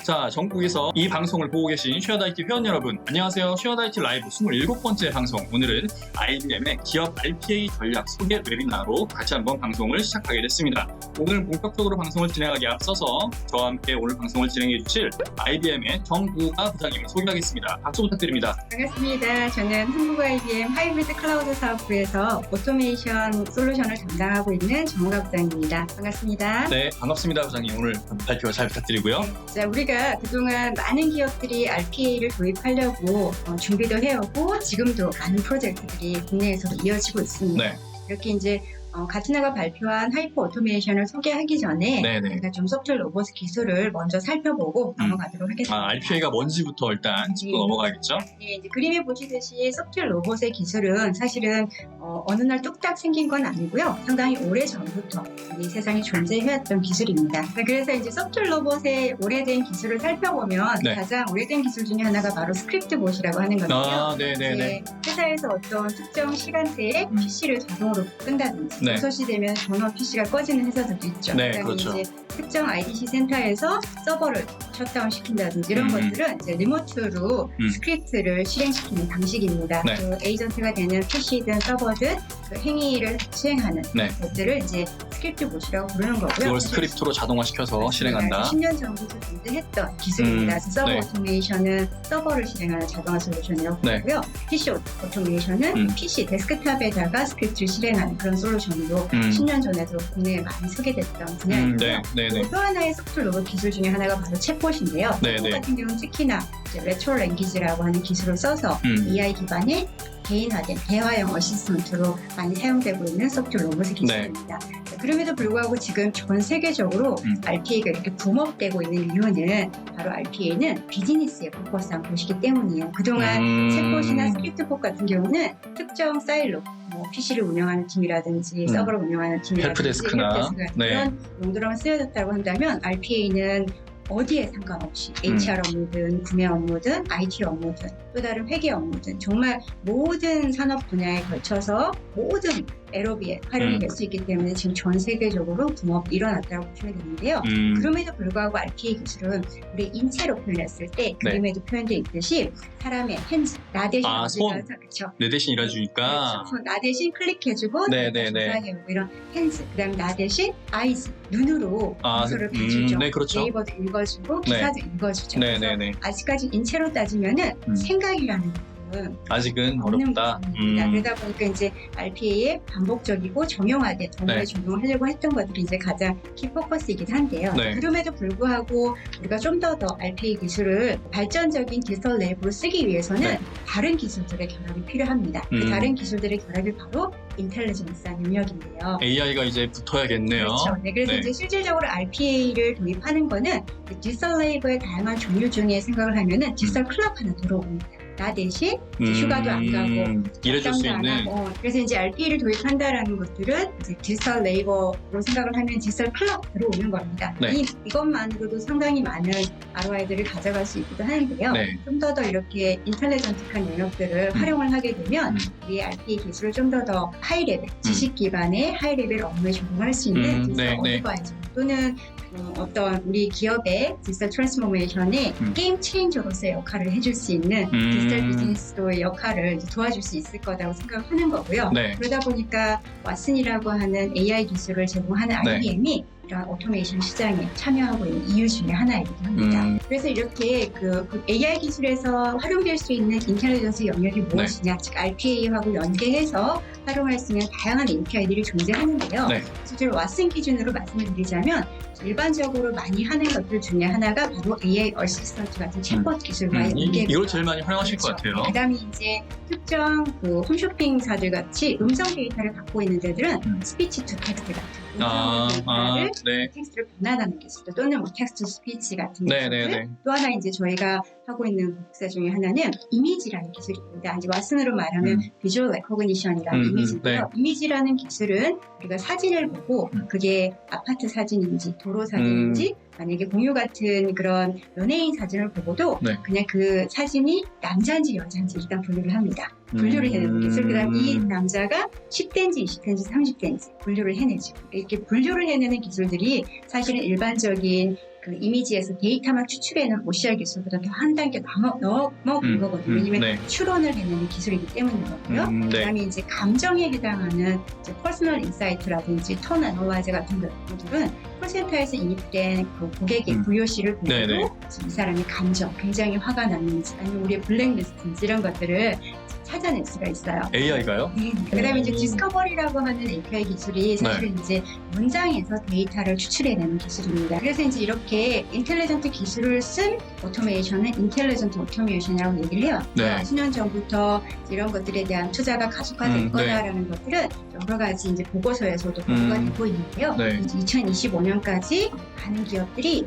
자, 전국에서 이 방송을 보고 계신 쉐어다이티 회원 여러분, 안녕하세요. 쉐어다이티 라이브 27번째 방송. 오늘은 IBM의 기업 RPA 전략 소개 웨비나로 다시 한번 방송을 시작하게 됐습니다. 오늘 본격적으로 방송을 진행하기 앞서서 저와 함께 오늘 방송을 진행해 주실 IBM의 정부가 부장님을 소개하겠습니다. 박수 부탁드립니다. 반갑습니다. 저는 한국 IBM 하이브리드 클라우드 사업부에서 오토메이션 솔루션을 담당하고 있는 정우가 부장입니다. 반갑습니다. 네, 반갑습니다. 부장님. 오늘 발표 잘 부탁드리고요. 자, 우리가 그동안 많은 기업들이 RPA를 도입하려고 준비도 해오고 지금도 많은 프로젝트들이 국내에서 이어지고 있습니다. 네. 이렇게 이제 가트너가 발표한 하이퍼 오토메이션을 소개하기 전에 제가 좀 소프트웨어 로봇 기술을 먼저 살펴보고 넘어가도록 하겠습니다. RPA가 뭔지부터 일단 짚고 넘어가야겠죠? 네, 이제 그림에 보시듯이 소프트웨어 로봇의 기술은 사실은 어느 날 뚝딱 생긴 건 아니고요. 상당히 오래 전부터 이 세상에 존재해왔던 기술입니다. 그래서 이제 소프트웨어 로봇의 오래된 기술을 살펴보면 가장 오래된 기술 중에 하나가 바로 스크립트 봇이라고 하는 건데요. 네네네. 회사에서 어떤 특정 시간대에 PC를 자동으로 끈다든지 소시 되면 전원 PC가 꺼지는 회사들도 있죠. 그렇죠. 이제 특정 IDC 센터에서 서버를 셧다운 시킨다든지 이런 것들은 이제 리모트로 스크립트를 실행시키는 방식입니다. 그 에이전트가 되는 PC든 서버든 그 행위를 수행하는 것들을 이제 스크립트 봇이라고 부르는 거고요. 그걸 스크립트로 자동화시켜서 실행한다. 10년 전부터 존재했던 기술입니다. 서버 오토메이션은 서버를 실행하는 자동화 솔루션이라고 부르고요. PC 오토메이션은 PC 데스크탑에다가 스크립트를 실행하는 그런 솔루션으로 10년 전에도 국내에 많이 소개됐던 분야이고요. 또 하나의 소프트웨어 로봇 기술 중에 하나가 바로 챗봇인데요. 챗봇 같은 경우는 특히나 레트로 랭귀지라고 하는 기술을 써서 AI 기반의 개인화된 대화형 어시스턴트로 많이 사용되고 있는 소프트웨어 로봇의 기술입니다. 그럼에도 불구하고 지금 전 세계적으로 RPA가 이렇게 붐업되고 있는 이유는 바로 RPA는 비즈니스에 포커스한 곳이기 때문이에요. 그동안 챗봇이나 스크립트봇 같은 경우는 특정 사일로 PC를 운영하는 팀이라든지 서버를 운영하는 팀이라든지 헬프데스크나 그런 용도로만 쓰여졌다고 한다면 RPA는 어디에 상관없이 HR 업무든 구매 업무든 IT 업무든 또 다른 회계 업무든 정말 모든 산업 분야에 걸쳐서 모든 에러비에 활용이 될 수 있기 때문에 지금 전 세계적으로 붐업이 일어났다고 보시면 되는데요. 그럼에도 불구하고 RPA 기술은 우리 인체로 표현했을 때 그림에도 표현되어 있듯이 사람의 핸즈, 나 대신 그렇죠. 내 대신 일해주니까 그렇죠. 나 대신 클릭해주고 조사해오고 이런 핸즈, 그 다음에 나 대신 아이즈, 눈으로 문서를 봐주죠. 그렇죠. 네이버도 읽어주고 기사도 읽어주죠. 아직까지 인체로 따지면은 생각이라는 아직은 어렵다. 그러다 보니까 이제 RPA의 반복적이고 정형화된 정보에 적용을 하려고 했던 것들이 이제 가장 키 포커스이긴 한데요. 그럼에도 불구하고 우리가 좀 더 RPA 기술을 발전적인 디지털 랩으로 쓰기 위해서는 다른 기술들의 결합이 필요합니다. 그 다른 기술들의 결합이 바로 인텔리전스한 영역인데요. AI가 이제 붙어야겠네요. 그렇죠. 그래서 이제 실질적으로 RPA를 도입하는 거는 디지털 레이버의 다양한 종류 중에 생각을 하면은 디지털 클럽 하나 들어옵니다. 나 대신 휴가도 안 가고 일해줄 수 있는 그래서 이제 RPA를 도입한다라는 것들은 이제 디지털 레이버로 생각을 하면 디지털 클럽 들어오는 겁니다. 이것만으로도 상당히 많은 ROI들을 가져갈 수 있기도 하는데요. 좀 더 이렇게 인텔리전트한 영역들을 활용을 하게 되면 우리의 RPA 기술을 좀 더 하이 레벨 지식 기반의 하이 레벨 업무에 적용할 수 있는 디지털 어드바이저 또는 어떤 우리 기업의 디지털 트랜스포메이션의 게임 체인저로서의 역할을 해줄 수 있는 디지털 비즈니스로의 역할을 도와줄 수 있을 거라고 생각하는 거고요. 그러다 보니까 왓슨이라고 하는 AI 기술을 제공하는 IBM이 이런 오토메이션 시장에 참여하고 있는 이유 중에 하나이기도 합니다. 그래서 이렇게 그 AI 기술에서 활용될 수 있는 인텔리전스 영역이 무엇이냐, 즉 RPA하고 연계해서 활용할 수 있는 다양한 API들이 존재하는데요. 실제로 왓슨 기준으로 말씀을 드리자면 일반적으로 많이 하는 것들 중에 하나가 바로 AI 어시스턴트 같은 챗봇 기술과의 연계. 이걸 제일 많이 활용하실 것 같아요. 그다음에 이제 특정 그 홈쇼핑사들 같이 음성 데이터를 갖고 있는 데들은 스피치 투 텍스트 같은 음성 데이터를 텍스트를 변환하는 기술도 또는 텍스트 스피치 같은 기술들. 또 하나 이제 저희가 하고 있는 기사 중에 하나는 이미지라는 기술입니다. 이제 왓슨으로 말하면 비주얼 레코그니션이라는 이미지인데요. 이미지라는 기술은 우리가 사진을 보고 그게 아파트 사진인지 도로 사진인지 만약에 공유 같은 그런 연예인 사진을 보고도 그냥 그 사진이 남자인지 여자인지 일단 분류를 합니다. 분류를 해내는 기술. 그다음 이 남자가 10대인지 20대인지 30대인지 분류를 해내죠. 이렇게 분류를 해내는 기술들이 사실은 일반적인 그 이미지에서 데이터만 추출해내는 OCR 기술보다 더 한 단계 넘어간 거거든요. 왜냐면 추론을 해내는 기술이기 때문이거든요. 그다음에 이제 감정에 해당하는 이제 퍼스널 인사이트라든지 턴 애널라이저 같은 것들은 콜센터에서 인입된 그 고객의 VOC를 보고 이 사람의 감정, 굉장히 화가 났는지 아니면 우리의 블랙리스트인지 이런 것들을 찾아낼 수가 있어요. AI가요? 네. 그다음에 이제 디스커버리라고 하는 API 기술이 사실은 이제 문장에서 데이터를 추출해내는 기술입니다. 그래서 이제 이렇게 인텔리전트 기술을 쓴 오토메이션은 인텔리전트 오토메이션이라고 얘기를 해요. 수년 전부터 이런 것들에 대한 투자가 가속화될 거다라는 것들은 여러 가지 이제 보고서에서도 보고가 되고 있는데요. 2025년까지 많은 기업들이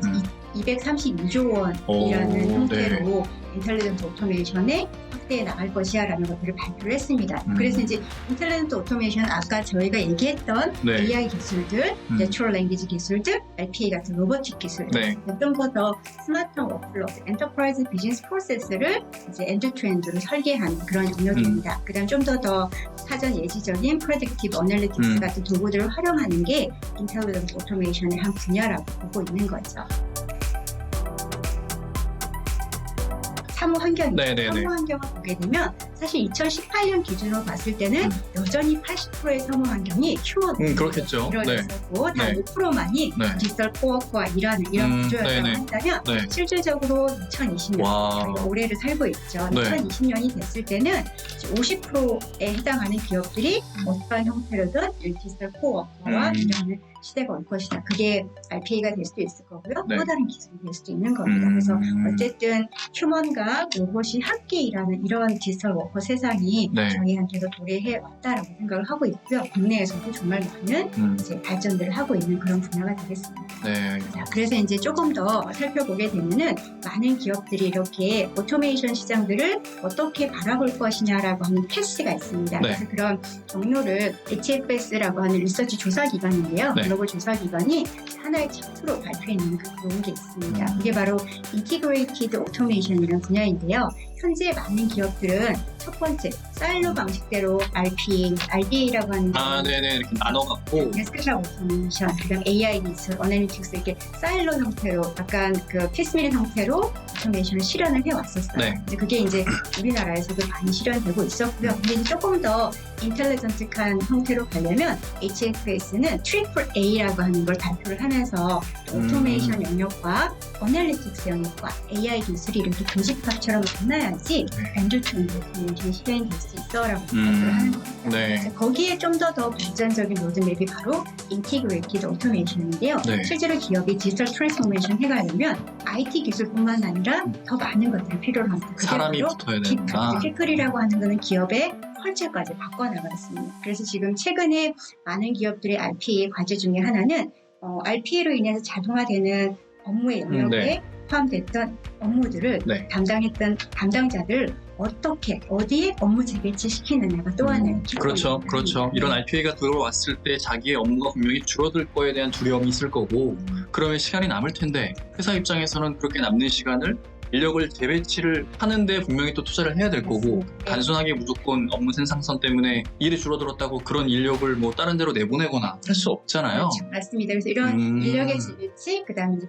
232조 원이라는 형태로 인텔리전트 오토메이션에 확대해 나갈 것이야라는 것들을 발표를 했습니다. 그래서 이제 인텔리전트 오토메이션 아까 저희가 얘기했던 AI 기술들, 내추럴 랭귀지 기술들, RPA 같은 로보틱 기술들, 좀 더 스마트한 워크플로우, 엔터프라이즈 비즈니스 프로세스를 이제 엔드-투-엔드로 설계하는 그런 영역입니다. 그다음 좀 더 사전 예지적인 프레딕티브 어널리틱스 같은 도구들을 활용하는 게 인텔리전트 오토메이션의 한 분야라고 보고 있는 거죠. 사무 환경이죠. 사무 환경을 보게 되면 사실 2018년 기준으로 봤을 때는 여전히 80%의 사무 환경이 휴먼으로 이루어졌었고 단 5%만이 디지털 코워크와 일하는 이런 구조였다고 한다면 실질적으로 2020년 저희가 올해를 살고 있죠. 2020년이 됐을 때는 50%에 해당하는 기업들이 어떠한 형태로든 디지털 코워크와 일하는 시대가 올 것이다. 그게 RPA가 될 수도 있을 거고요. 또 다른 기술이 될 수도 있는 겁니다. 그래서 어쨌든 휴먼과 로봇이 함께 일하는 이런 디지털 워커 세상이 저희한테도 도래해 왔다라고 생각을 하고 있고요. 국내에서도 정말 많은 이제 발전들을 하고 있는 그런 분야가 되겠습니다. 자, 그래서 이제 조금 더 살펴보게 되면은 많은 기업들이 이렇게 오토메이션 시장들을 어떻게 바라볼 것이냐라고 하는 테스트가 있습니다. 그래서 그런 경로를 HFS라고 하는 리서치 조사 기관인데요. 글로벌 조사 기관이 하나의 차트로 발표했는 그런 게 있습니다. 이게 바로 인티그레이티드 오토메이션이라는 분야인데요. 현재 많은 기업들은 첫 번째 사일로 방식대로 RPA라고 하는 이렇게 나눠갖고 스페셜 오토메이션, 그다음 AI 기술, 어널리틱스 이렇게 사일로 형태로 약간 그 피스밀 형태로 오토메이션을 실현을 해왔었어요. 이제 그게 이제 우리나라에서도 많이 실현되고 있었고요. 근데 이제 조금 더 인텔리전트한 형태로 가려면 HFS는 트리플 A라고 하는 걸 발표를 하면서 오토메이션 영역과 어널리틱스 영역과 AI 기술이 이렇게 교집합처럼 만나야지 엔드-투-엔드 오토메이션이 실현될 수 있어라고 발표를 하는 겁니다. 거기에 좀 더 발전적인 로드맵이 바로 인티그레이티드 오토메이션인데요. 실제로 기업이 디지털 트랜스포메이션 해가려면 IT 기술뿐만 아니라 더 많은 것들이 필요로 합니다. 사람이 붙어야 된다. 피클이라고 하는 것은 기업의 컬처까지 바꿔나갔습니다. 그래서 지금 최근에 많은 기업들의 RPA 과제 중에 하나는 RPA로 인해서 자동화되는 업무의 영역에 포함됐던 업무들을 담당했던 담당자들 어떻게 어디에 업무 재배치시키느냐가 또 하나의 그렇죠. 이런 RPA가 들어왔을 때 자기의 업무가 분명히 줄어들 거에 대한 두려움이 있을 거고 그러면 시간이 남을 텐데 회사 입장에서는 그렇게 남는 시간을 인력을 재배치를 하는데 분명히 또 투자를 해야 될 거고 단순하게 무조건 업무 생산성 때문에 일이 줄어들었다고 그런 인력을 뭐 다른 데로 내보내거나 할 수 없잖아요. 그렇죠. 맞습니다. 그래서 이런 인력의 재배치, 그다음에 이제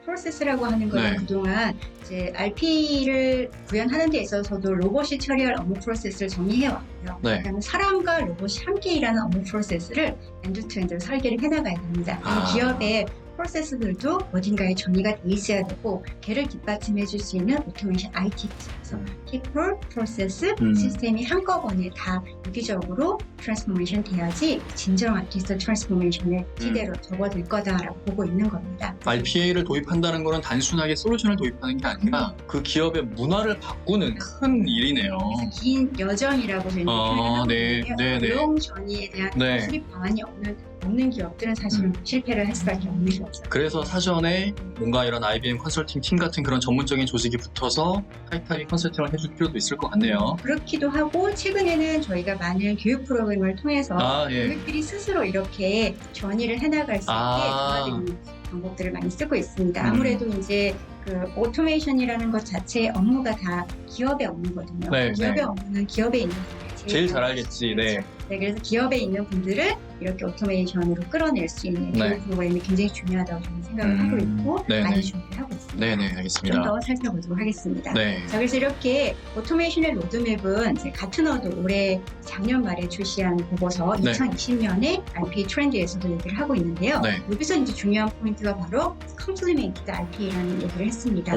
프로세스라고 하는 거는 그동안 이제 RP를 구현하는 데 있어서도 로봇이 처리할 업무 프로세스를 정리해 왔고요. 그다음에 사람과 로봇이 함께 일하는 업무 프로세스를 엔드-투-엔드로 설계를 해나가야 됩니다. 기업의 프로세스들도 어딘가에 정리가 돼 있어야 되고 걔를 뒷받침해 줄 수 있는 오토메이션 IT 기술에서 people, 프로세스, 시스템이 한꺼번에 다 유기적으로 트랜스포메이션 돼야지 진정한 디지털 트랜스포메이션의 시대로 접어들 거다라고 보고 있는 겁니다. RPA를 도입한다는 거는 단순하게 솔루션을 도입하는 게 아니라 그 기업의 문화를 바꾸는 큰 일이네요. 긴 여정이라고 저희는 표현하고 있는데요. 고용 전이에 대한 수립 방안이 없는 기업들은 사실은 실패를 할 수밖에 없는 거죠. 그래서 사전에 뭔가 이런 IBM 컨설팅 팀 같은 그런 전문적인 조직이 붙어서 타이트하게 컨설팅을 해줄 필요도 있을 것 같네요. 그렇기도 하고 최근에는 저희가 많은 교육 프로그램을 통해서 교육들이 스스로 이렇게 전이를 해나갈 수 있게 도와드리는 방법들을 많이 쓰고 있습니다. 아무래도 이제 그 오토메이션이라는 것 자체의 업무가 다 기업의 업무거든요. 기업의 업무는 기업에 있는 제일 잘 알겠지. 네, 그래서 기업에 있는 분들을 이렇게 오토메이션으로 끌어낼 수 있는 네. 교육 프로그램이 굉장히 중요하다고 저는 생각을 하고 있고 네네. 많이 준비하고 있습니다. 네네, 좀 알겠습니다. 더 살펴보도록 하겠습니다. 네. 자, 그래서 이렇게 오토메이션의 로드맵은 이제 가트너도 올해 작년 말에 출시한 보고서 네. 2020년에 RPA 트렌드에서도 얘기를 하고 있는데요. 네. 여기서 이제 중요한 포인트가 바로 컴플리멘티드 RPA라는 얘기를 했습니다.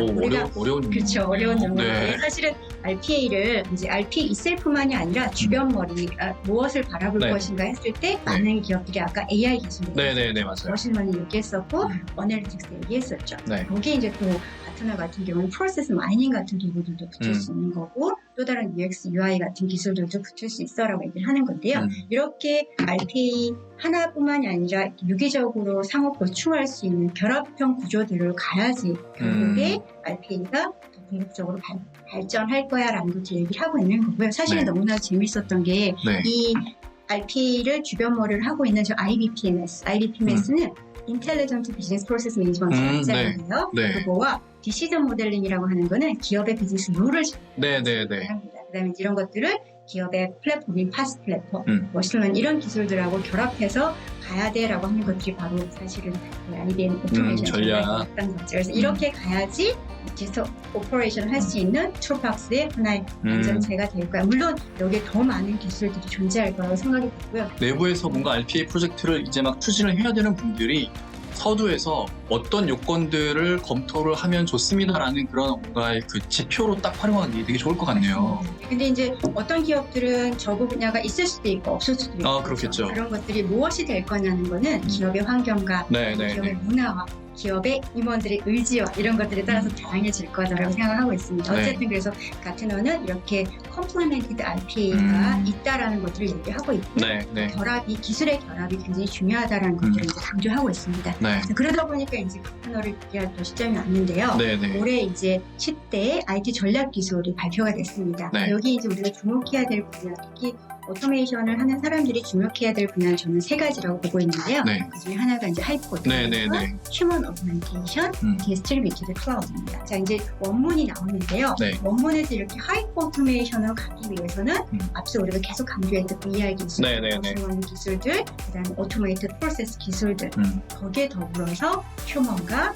어려운 그렇죠. 어려운 용어인데 네. 사실은 RPA를 이제 RPA itself만이 아니라 주변 머리 무엇을 바라볼 네. 것인가 했을 때 많은 기업들이 아까 AI 기술에 네네네, 맞아요. 머신러닝 얘기했었고 어널리틱스 얘기했었죠. 네. 거기에 이제 또 가트너 같은 경우는 프로세스 마이닝 같은 기술들도 붙일 수 있는 거고 또 다른 UX, UI 같은 기술들도 붙일 수 있어라고 얘기를 하는 건데요. 이렇게 RPA 하나뿐만이 아니라 유기적으로 상호 보충할 수 있는 결합형 구조들을 가야지 결국에 RPA가 더 궁극적으로 발전할 거야라는 것을 얘기를 하고 있는 거고요. 사실은 네. 너무나 재밌었던 게 이 RPA를 주변 머리를 하고 있는 저 IBPMS. IBPMS는 Intelligent Business Process Management이잖아요. 네. 그거와 디시전 모델링이라고 하는 거는 기업의 비즈니스 룰을 네네네. 합니다. 그다음에 이런 것들을 기업의 플랫폼인 파스 플랫폼, 머신러닝 이런 기술들하고 결합해서 가야 돼라고 하는 것들이 바로 사실은 IBM 오토메이션 전략이었던 거죠. 그래서 이렇게 가야지 디지털 오퍼레이션을 할 수 있는 툴박스의 하나의 완전체가 될 거야. 물론 여기에 더 많은 기술들이 존재할 거라고 생각이 들고요. 내부에서 뭔가 RPA 프로젝트를 이제 막 추진을 해야 되는 분들이 서두에서 어떤 요건들을 검토를 하면 좋습니다라는 그런 뭔가의 그 지표로 딱 활용하는 게 되게 좋을 것 같네요. 근데 이제 어떤 기업들은 저거 분야가 있을 수도 있고 없을 수도 있고 그렇겠죠. 그런 것들이 무엇이 될 거냐는 거는 기업의 환경과 기업의 문화와 기업의 임원들의 의지와 이런 것들에 따라서 다양해질 거다라고 생각하고 있습니다. 어쨌든 그래서 가트너는 이렇게 컴플리멘티드 RPA가 있다라는 것들을 얘기하고 있고 결합이 기술의 결합이 굉장히 중요하다라는 것들을 이제 강조하고 있습니다. 그러다 보니까 이제 가트너를 얘기할 또 시점이 왔는데요. 올해 이제 10대 IT 전략 기술이 발표가 됐습니다. 여기 이제 우리가 주목해야 될 분야, 특히 오토메이션을 하는 사람들이 주목해야 될 분야는 저는 세 가지라고 보고 있는데요. 그 중에 하나가 이제 하이퍼 오토메이션, 휴먼 오토메이션, 디스트리뷰티드 클라우드입니다. 자, 이제 원문이 나오는데요. 원문에서 이렇게 하이퍼 오토메이션으로 가기 위해서는 앞서 우리가 계속 강조했던 VR 기술, 머신러닝 기술들, 그다음에 오토메이티드 프로세스 기술들, 거기에 더불어서 휴먼과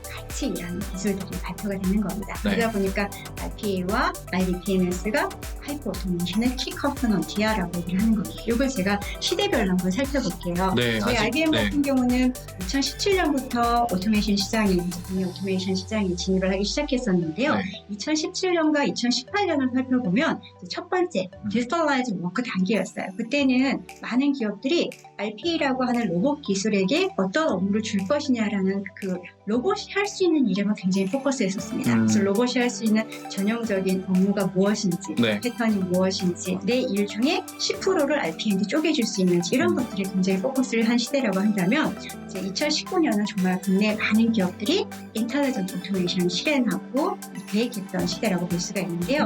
같이 일하는 기술들이 발표가 되는 겁니다. 그러다 보니까 RPA와 IBPMS가 하이퍼 오토메이션의 키 컴포넌트야라고 얘기를 하는 겁니다. 이걸 제가 시대별로 한번 살펴볼게요. 저희 IBM 같은 경우는 2017년부터 오토메이션 시장에, 국내 오토메이션 시장에 진입을 하기 시작했었는데요. 2017년과 2018년을 살펴보면 첫 번째 디지털라이즈 워크 단계였어요. 그때는 많은 기업들이 RPA라고 하는 로봇 기술에게 어떤 업무를 줄 것이냐라는 그 로봇이 할 수 있는 일에만 굉장히 포커스했었습니다. 그래서 로봇이 할 수 있는 전형적인 업무가 무엇인지, 패턴이 무엇인지, 내 일 중에 10%를 RPA한테 쪼개줄 수 있는지 이런 것들이 굉장히 포커스를 한 시대라고 한다면 이제 2019년은 정말 국내 많은 기업들이 인텔리전트 오토메이션을 실행하고 계획했던 시대라고 볼 수가 있는데요.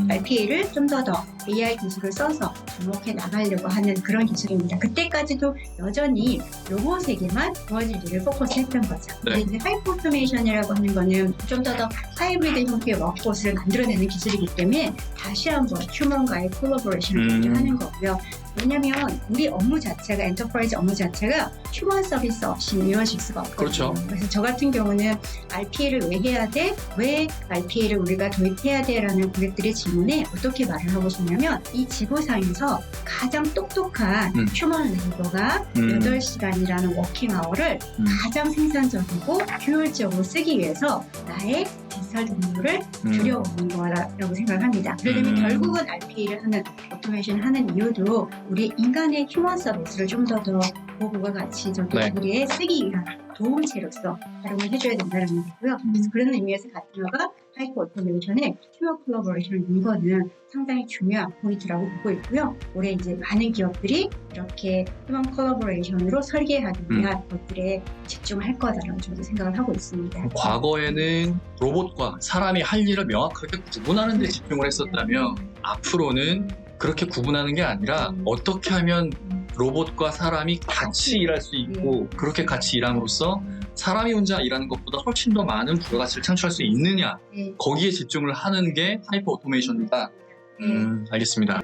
RPA를 좀 더 AI 기술을 써서 접목해 나가려고 하는 그런 기술입니다. 그때까지도 여전히 로봇에게만 주어질 일을 포커스했던 거죠. 근데 이제 하이퍼 오토메이션이라고 하는 거는 좀 더 하이브리드 형태의 워크포스를 만들어내는 기술이기 때문에 다시 한번 휴먼과의 콜라보레이션을 하는 거고요. 왜냐면 우리 업무 자체가 엔터프라이즈 업무 자체가 휴먼 서비스 없이 이루어질 수가 없거든요. 그래서 저 같은 경우는 RPA를 왜 해야 돼? 왜 RPA를 우리가 도입해야 돼? 라는 고객들의 질문에 어떻게 말을 하고 싶냐면 이 지구상에서 가장 똑똑한 휴먼 레이버가 8시간이라는 워킹 아워를 가장 생산적이고 효율적으로 쓰기 위해서 나의 디지털 동료를 줄여오는 거라고 생각합니다. 그러려면 결국은 RPA를 하는 오토메이션 하는 이유도 우리 인간의 휴먼 서비스를 좀 더 고부가 같이 우리의 쓰기 위한 도움체로서 활용을 해줘야 된다는 거고요. 그래서 그런 의미에서 가트너가 하이퍼 오토메이션의 휴먼 콜라보레이션을 준 거는 상당히 중요한 포인트라고 보고 있고요. 올해 이제 많은 기업들이 이렇게 휴먼 콜라보레이션으로 설계하기 위한 것들에 집중할 거다라고 저도 생각을 하고 있습니다. 과거에는 로봇과 사람이 할 일을 명확하게 구분하는 데 집중을 했었다면 앞으로는 그렇게 구분하는 게 아니라 어떻게 하면 로봇과 사람이 같이 일할 수 있고 그렇게 같이 일함으로써 사람이 혼자 일하는 것보다 훨씬 더 많은 부가가치를 창출할 수 있느냐 거기에 집중을 하는 게 하이퍼 오토메이션이다. 알겠습니다.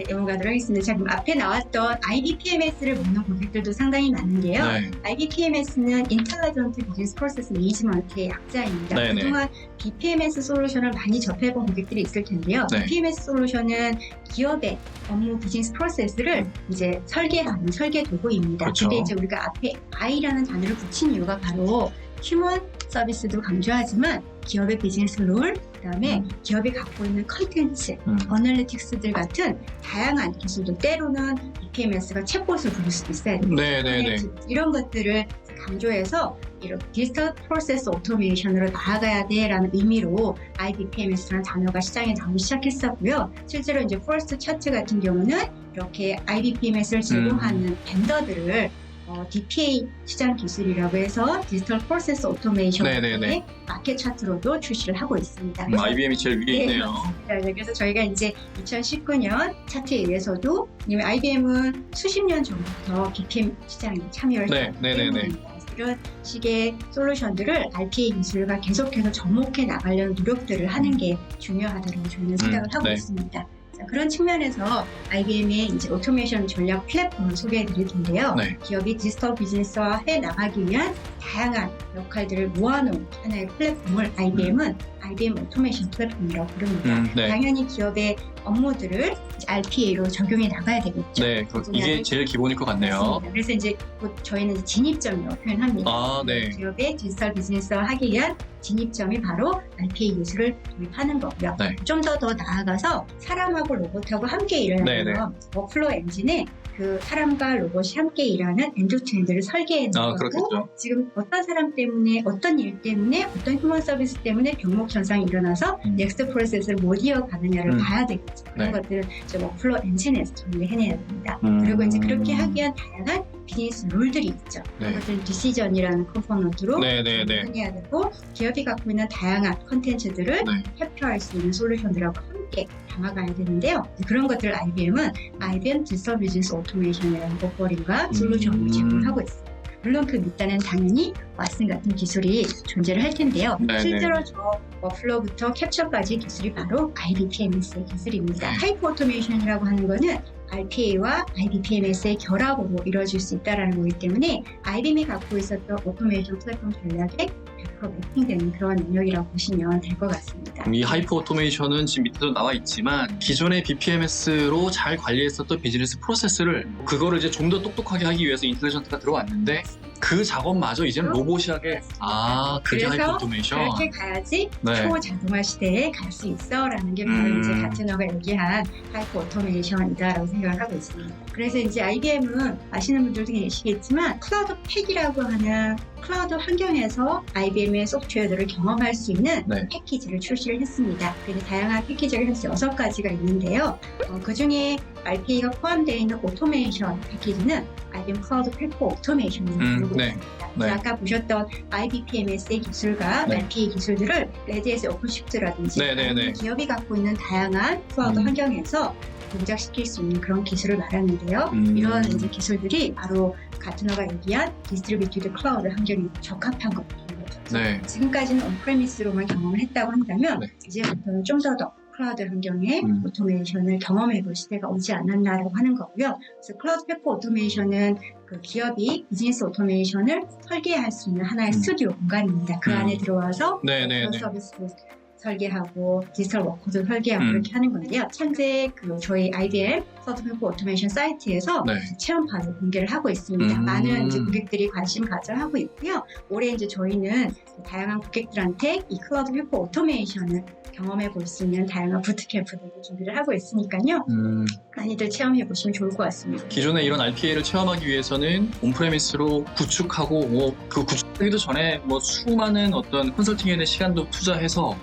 넘어가도록 하겠습니다. 자, 그럼 앞에 나왔던 IBPMS를 묻는 고객들도 상당히 많은데요. 네. IBPMS는 Intelligent Business Process Management의 약자입니다. 네, 그동안 BPMS 솔루션을 많이 접해본 고객들이 있을 텐데요. 네. BPMS 솔루션은 기업의 업무 비즈니스 프로세스를 이제 설계하는 설계 도구입니다. 그렇죠. 근데 이제 우리가 앞에 I라는 단어를 붙인 이유가 바로 휴먼 서비스도 강조하지만 기업의 비즈니스 룰, 그다음에 기업이 갖고 있는 컨텐츠, 어널리틱스들 같은 다양한 기술도 때로는 BPMS가 챗봇을 부를 수도 있어요. 네네네. 이런 것들을 강조해서 이렇게 디지털 프로세스 오토메이션으로 나아가야 돼라는 의미로 IBPMS라는 단어가 시장에 나오기 시작했었고요. 실제로 이제 포레스트 차트 같은 경우는 이렇게 IBPMS를 제공하는 벤더들을 DPA 시장 기술이라고 해서 디지털 프로세스 오토메이션의 마켓 차트로도 출시를 하고 있습니다. IBM이 제일 위에 있네요. 네, 그래서 저희가 이제 2019년 차트에 의해서도 IBM은 수십 년 전부터 BPM 시장에 참여를 했기 때문에 이런 식의 솔루션들을 RPA 기술과 계속해서 접목해 나가려는 노력들을 하는 게 중요하다고 저희는 생각을 하고 있습니다. 자, 그런 측면에서 IBM의 이제 오토메이션 전략 플랫폼을 소개해 드릴 텐데요. 기업이 디지털 비즈니스화 해 나가기 위한 다양한 역할들을 모아놓은 하나의 플랫폼을 IBM은 IBM 오토메이션 플랫폼이라고 부릅니다. 당연히 기업의 업무들을 RPA로 적용해 나가야 되겠죠. 네, 이게 제일 기본일 것 같네요. 맞습니다. 그래서 이제 저희는 진입점이라고 표현합니다. 기업의 디지털 비즈니스화 하기 위한 진입점이 바로 RPA 기술을 도입하는 거고요. 좀 더 나아가서 사람하고 로봇하고 함께 일하는 워크플로우 엔진에 그 사람과 로봇이 함께 일하는 엔드투엔드를 설계해 놓고 지금 어떤 사람 때문에 어떤 일 때문에 어떤 휴먼 서비스 때문에 병목 현상이 일어나서 넥스트 프로세스를 못 이어가느냐를 봐야 되겠죠. 그런 것들을 이제 워크플로우 엔진에서 정리를 해내야 됩니다. 그리고 이제 그렇게 하기 위한 다양한 비즈니스 룰들이 있죠. 그런 것들은 디시전이라는 컴포넌트로 해야 되고 기업이 갖고 있는 다양한 컨텐츠들을 캡처할 수 있는 솔루션들하고 함께 담아가야 되는데요. 그런 것들을 IBM은 IBM 디지털 비즈니스 오토메이션이라는 오퍼링과 솔루션을 제공하고 있습니다. 물론 그 밑단에는 당연히 왓슨 같은 기술이 존재를 할 텐데요. 실제로 저 워크플로우부터 캡처까지 기술이 바로 IBPMS의 기술입니다. 하이퍼 오토메이션이라고 하는 거는 RPA와 IBPMS의 결합으로 이루어질 수 있다는 거기 때문에 IBM이 갖고 있었던 오토메이션 플랫폼 전략에 100% 매핑되는 그런 능력이라고 보시면 될 것 같습니다. 이 하이퍼 오토메이션은 지금 밑에도 나와 있지만 기존의 BPMS로 잘 관리했었던 비즈니스 프로세스를 그거를 이제 좀 더 똑똑하게 하기 위해서 인텔리전트가 들어왔는데 그 작업마저 이제는 로봇이 하게 그게 하이퍼 오토메이션. 그렇게 가야지 초자동화 시대에 갈 수 있어라는 게 바로 이제 가트너가 얘기한 하이퍼 오토메이션이다라고 생각을 하고 있습니다. 그래서 이제 IBM은 아시는 분들도 계시겠지만 클라우드 팩이라고 하는 클라우드 환경에서 IBM의 소프트웨어들을 경험할 수 있는 패키지를 출시를 했습니다. 그래서 다양한 패키지가 현재 6가지가 있는데요. 그 중에 RPA가 포함되어 있는 오토메이션 패키지는 IBM 클라우드 플랫폼 오토메이션을 부르고 있습니다. 아까 보셨던 IBPMS의 기술과 RPA 기술들을 레드햇의 오픈시프트라든지 기업이 갖고 있는 다양한 클라우드 환경에서 동작시킬 수 있는 그런 기술을 말하는데요. 이런 이제 기술들이 바로 가트너가 얘기한 디스트리뷰티드 클라우드 환경에 적합한 것들인 거죠. 지금까지는 온프레미스로만 경험을 했다고 한다면 이제부터는 좀 더 클라우드 환경의 오토메이션을 경험해볼 시대가 오지 않았나라고 하는 거고요. 그래서 클라우드 플랫폼 오토메이션은 그 기업이 비즈니스 오토메이션을 설계할 수 있는 하나의 스튜디오 공간입니다. 그 안에 들어와서 서비스를 설계하고 디지털 워크도 설계하고 이렇게 하는 건데요. 현재 저희 IBM 클라우드 플랫폼 오토메이션 사이트에서 체험판을 공개를 하고 있습니다. 많은 이제 고객들이 관심 가져 하고 있고요. 올해 이제 저희는 다양한 고객들한테 이 클라우드 플랫폼 오토메이션을 경험해 볼 수 있는 다양한 부트캠프들도 준비를 하고 있으니까요. 많이들 체험해 보시면 좋을 것 같습니다. 기존에 이런 RPA를 체험하기 위해서는 온프레미스로 구축하고 그 구축하기도 전에 수많은 어떤 컨설팅에 대한 시간도 투자해서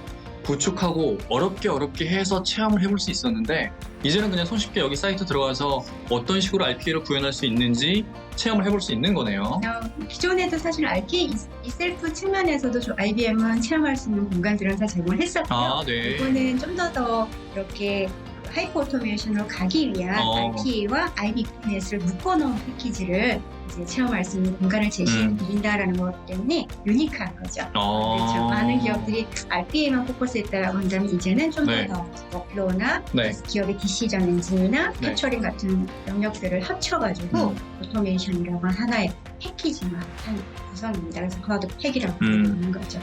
구축하고 어렵게 해서 체험을 해볼 수 있었는데 이제는 그냥 손쉽게 여기 사이트 들어가서 어떤 식으로 RPA를 구현할 수 있는지 체험을 해볼 수 있는 거네요. 기존에도 사실 RPA 이셀프 측면에서도 IBM은 체험할 수 있는 공간들을 다 제공을 했었고요. 이거는 좀 더 이렇게 하이퍼 오토메이션으로 가기 위한 RPA와 IBP넷을 묶어놓은 패키지를 이제 체험할 수 있는 공간을 제시해드린다라는 것 때문에 유니크한 거죠. 그렇죠. 많은 기업들이 RPA만 포커스했다라고 한다면 이제는 좀 더 워플로우나 기업의 디시전 엔진이나 캡처링 같은 영역들을 합쳐가지고 오토메이션이라고 하나의 패키지만 한 구성입니다. 그래서 클라우드 팩이라고 부르는 거죠.